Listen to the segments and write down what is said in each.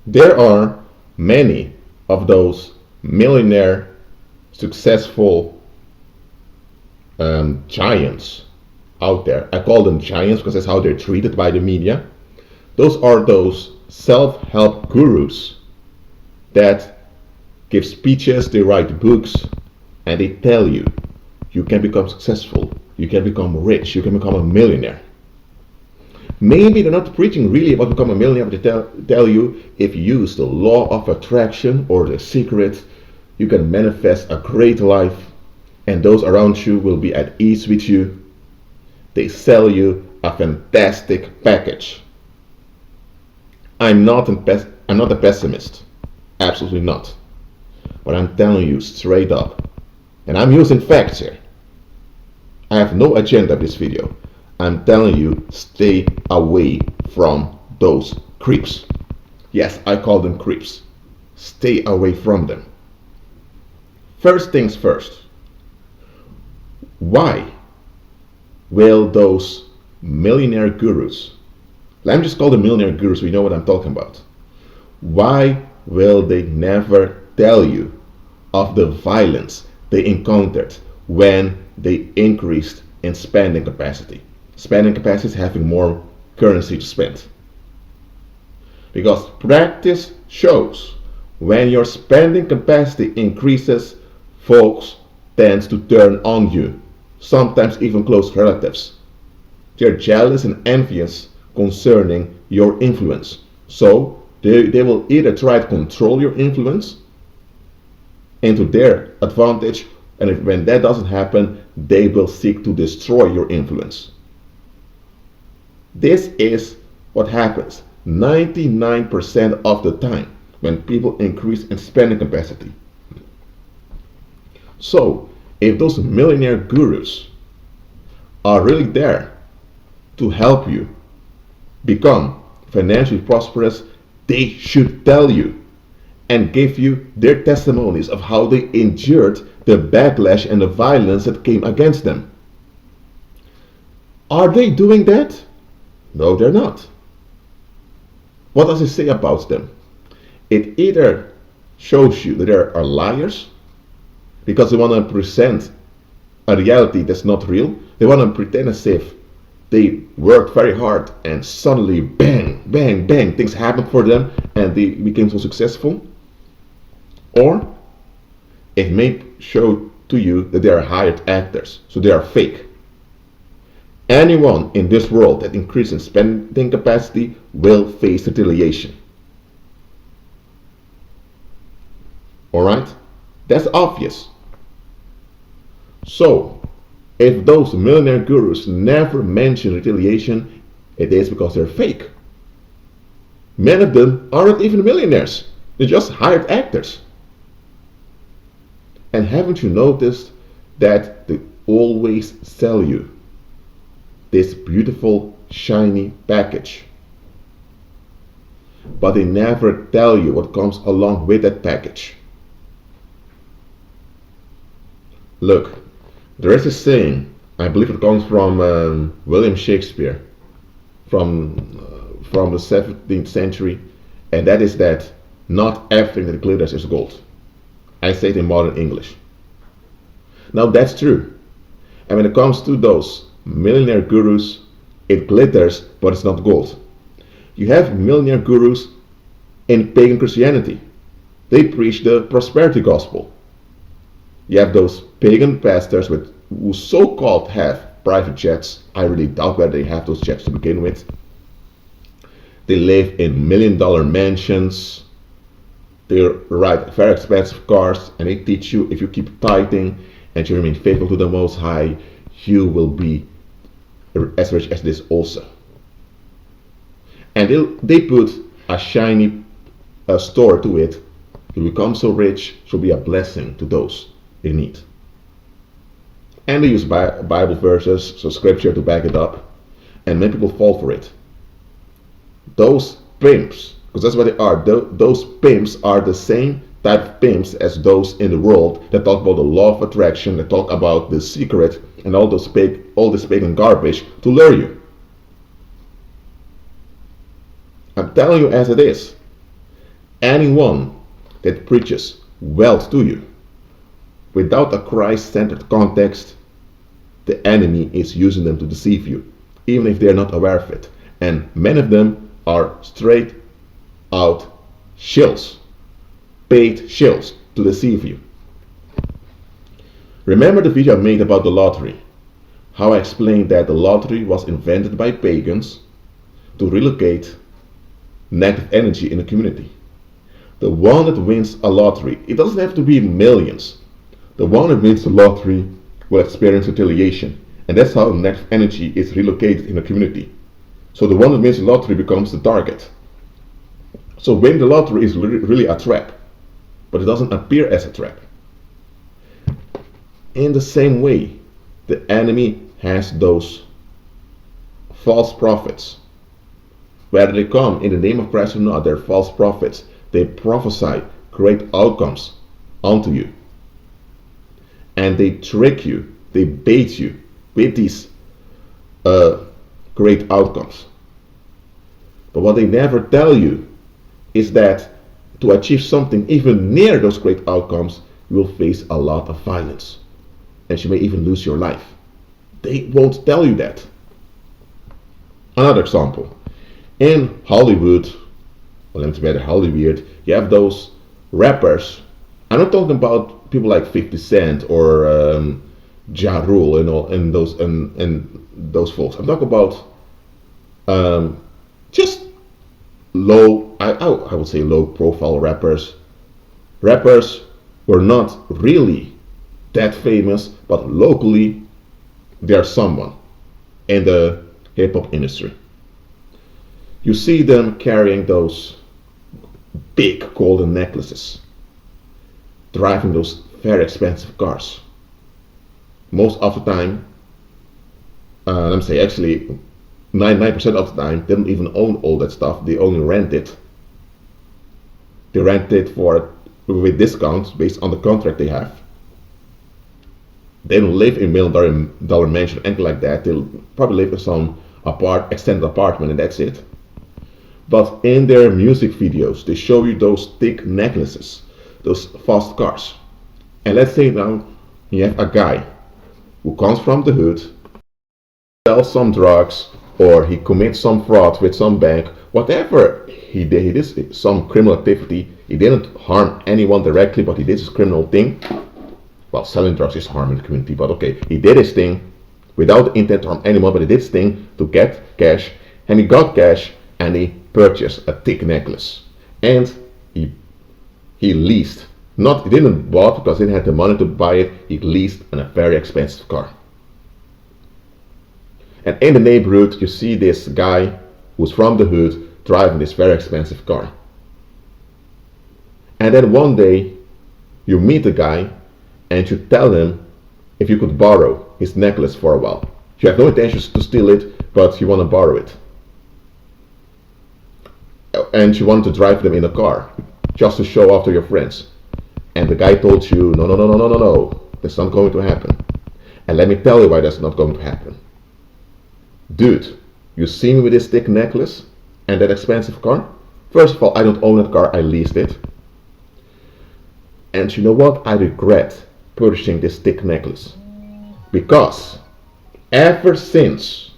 There are many of those millionaire successful giants out there. I call them giants because that's how they're treated by the media. Those are those self-help gurus that give speeches, they write books, and they tell you you can become successful, you can become rich, you can become a millionaire. Maybe they're not preaching really about becoming a millionaire, but they tell you if you use the law of attraction or the secret, you can manifest a great life and those around you will be at ease with you. They sell you a fantastic package. I'm not a pessimist. Absolutely not. But I'm telling you straight up, and I'm using facts here. I have no agenda in this video. I'm telling you, stay away from those creeps. Yes, I call them creeps. Stay away from them. First things first. Why will those millionaire gurus, let me just call them millionaire gurus, we know what I'm talking about. Why will they never tell you of the violence they encountered when they increased in spending capacity? Spending capacity is having more currency to spend. Because practice shows when your spending capacity increases, folks tend to turn on you, sometimes even close relatives. They're jealous and envious concerning your influence. So they will either try to control your influence into their advantage, and when that doesn't happen, they will seek to destroy your influence. This is what happens 99% of the time when people increase in spending capacity. So, if those millionaire gurus are really there to help you become financially prosperous, they should tell you and give you their testimonies of how they endured the backlash and the violence that came against them. Are they doing that? No, they're not. What does it say about them? It either shows you that they are liars because they want to present a reality that's not real. They want to pretend as if they worked very hard and suddenly bang, bang, bang, things happened for them and they became so successful. Or it may show to you that they are hired actors, so they are fake. Anyone in this world that increases in spending capacity will face retaliation. Alright? That's obvious. So, if those millionaire gurus never mention retaliation, it is because they're fake. Many of them aren't even millionaires. They're just hired actors. And haven't you noticed that they always sell you this beautiful, shiny package? But they never tell you what comes along with that package. Look, there is a saying, I believe it comes from William Shakespeare, from the 17th century, and that is that not everything that glitters is gold. I say it in modern English. Now that's true. And when it comes to those millionaire gurus, it glitters, but it's not gold. You have millionaire gurus in pagan Christianity. They preach the prosperity gospel. You have those pagan pastors who so-called have private jets. I really doubt whether they have those jets to begin with. They live in $1 million mansions. They ride very expensive cars, and they teach you if you keep tithing and you remain faithful to the Most High, you will be as rich as this also. And they put a shiny store to it. You become so rich, you'll be a blessing to those in need. And they use Bible verses, so scripture to back it up. And many people fall for it. Those pimps, because that's what they are, those pimps are the same type of pimps as those in the world that talk about the law of attraction, that talk about the secret and all this pagan garbage to lure you. I'm telling you as it is. Anyone that preaches wealth to you without a Christ-centered context, the enemy is using them to deceive you, even if they're not aware of it. And many of them are straight out shills, paid shills to deceive you. Remember the video I made about the lottery? How I explained that the lottery was invented by pagans to relocate negative energy in the community. The one that wins a lottery, it doesn't have to be millions. The one that wins the lottery will experience retaliation. And that's how negative energy is relocated in the community. So the one that wins the lottery becomes the target. So winning the lottery is really a trap, but it doesn't appear as a trap. In the same way, the enemy has those false prophets. Whether they come in the name of Christ or not, they're false prophets. They prophesy great outcomes onto you. And they trick you, they bait you with these great outcomes. But what they never tell you is that to achieve something even near those great outcomes, you will face a lot of violence. And you may even lose your life. They won't tell you that. Another example. In Hollywood, or let me better Hollywood, you have those rappers. I'm not talking about people like 50 Cent or Ja Rule and those folks. I'm talking about just low, I would say low profile rappers. Rappers were not really that famous, but locally they are someone in the hip hop industry. You see them carrying those big golden necklaces, driving those very expensive cars. Most of the time, let me say actually 99% of the time, they don't even own all that stuff. They only rent it. They rent it with discounts based on the contract they have. They don't live in $1 million mansion, anything like that. They'll probably live in some extended apartment and that's it. But in their music videos, they show you those thick necklaces, those fast cars. And let's say now you have a guy who comes from the hood, sells some drugs, or he commits some fraud with some bank, whatever he did some criminal activity. He didn't harm anyone directly, but he did his criminal thing. Well, selling drugs is harming the community, but okay, he did his thing without the intent to harm anyone, but he did his thing to get cash, and he got cash, and he purchased a thick necklace, and he leased. He didn't bought because he didn't have the money to buy it. He leased a very expensive car. And in the neighborhood, you see this guy who's from the hood driving this very expensive car. And then one day, you meet the guy and you tell him if you could borrow his necklace for a while. You have no intentions to steal it, but you want to borrow it. And you want to drive them in a car just to show off to your friends. And the guy told you, no, that's not going to happen. And let me tell you why that's not going to happen. Dude, you see me with this thick necklace and that expensive car? First of all, I don't own that car, I leased it. And you know what? I regret purchasing this thick necklace. Because ever since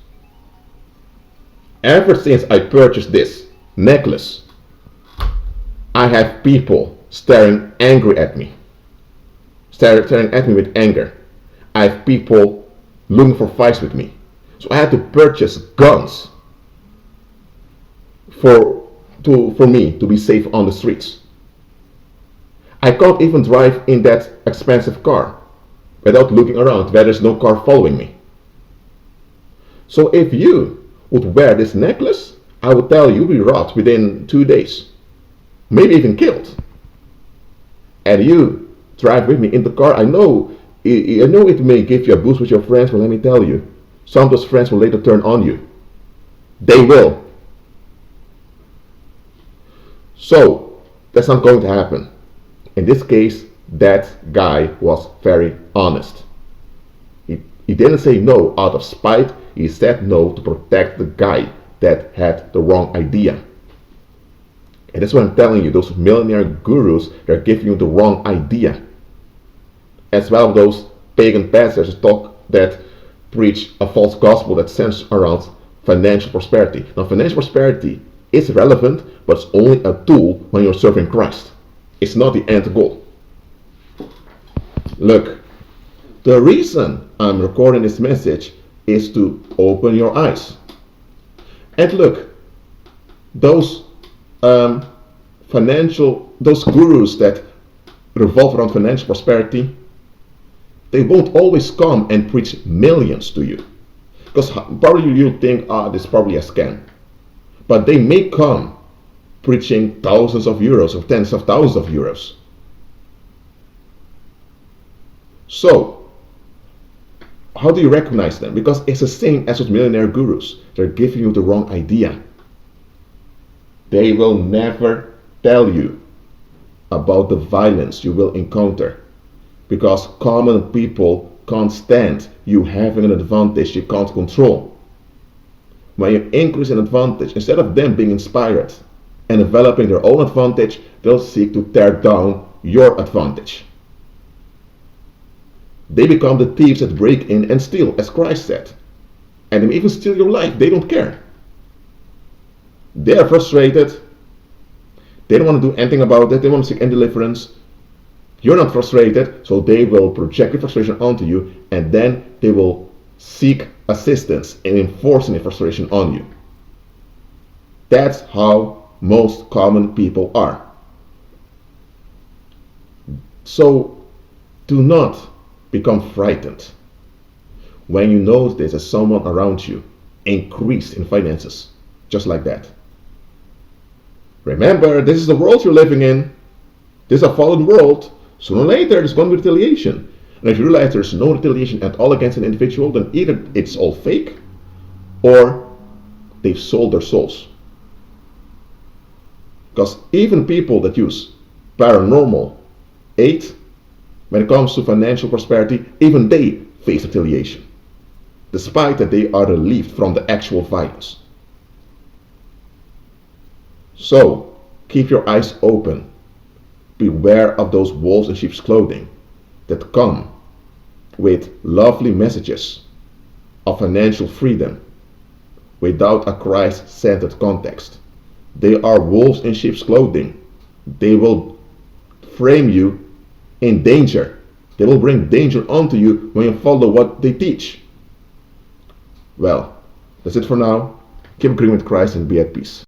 I purchased this necklace, I have people staring angry at me. Staring at me with anger. I have people looking for fights with me. So I had to purchase guns for me to be safe on the streets. I can't even drive in that expensive car without looking around where there's no car following me. So if you would wear this necklace, I would tell you you'll be robbed within 2 days, maybe even killed. And you drive with me in the car. I know it may give you a boost with your friends, but let me tell you, some of those friends will later turn on you. They will. So that's not going to happen. In this case, that guy was very honest. He didn't say no out of spite. He said no to protect the guy that had the wrong idea. And that's what I'm telling you, those millionaire gurus, they're giving you the wrong idea. As well as those pagan pastors that preach a false gospel that centers around financial prosperity. Now, financial prosperity is relevant, but it's only a tool when you're serving Christ. It's not the end goal. Look, the reason I'm recording this message is to open your eyes. And look, those those gurus that revolve around financial prosperity, they won't always come and preach millions to you. Because probably you think, this is probably a scam. But they may come preaching thousands of euros or tens of thousands of euros. So, how do you recognize them? Because it's the same as with millionaire gurus. They're giving you the wrong idea. They will never tell you about the violence you will encounter, because common people can't stand you having an advantage you can't control. When you increase an advantage, instead of them being inspired and developing their own advantage, they'll seek to tear down your advantage. They become the thieves that break in and steal, as Christ said. And they may even steal your life. They don't care. They are frustrated. They don't want to do anything about it. They don't want to seek any deliverance. You're not frustrated, so they will project the frustration onto you, and then they will seek assistance in enforcing the frustration on you. That's how most common people are. So do not become frightened when you notice that someone around you increased in finances, just like that. Remember, this is the world you're living in. This is a fallen world. Sooner or later, there's going to be retaliation. And if you realize there's no retaliation at all against an individual, then either it's all fake or they've sold their souls. Because even people that use paranormal aid, when it comes to financial prosperity, even they face retaliation, despite that they are relieved from the actual violence. So, keep your eyes open. Beware of those wolves in sheep's clothing that come with lovely messages of financial freedom without a Christ-centered context. They are wolves in sheep's clothing. They will frame you in danger. They will bring danger onto you when you follow what they teach. Well, that's it for now. Keep agreeing with Christ and be at peace.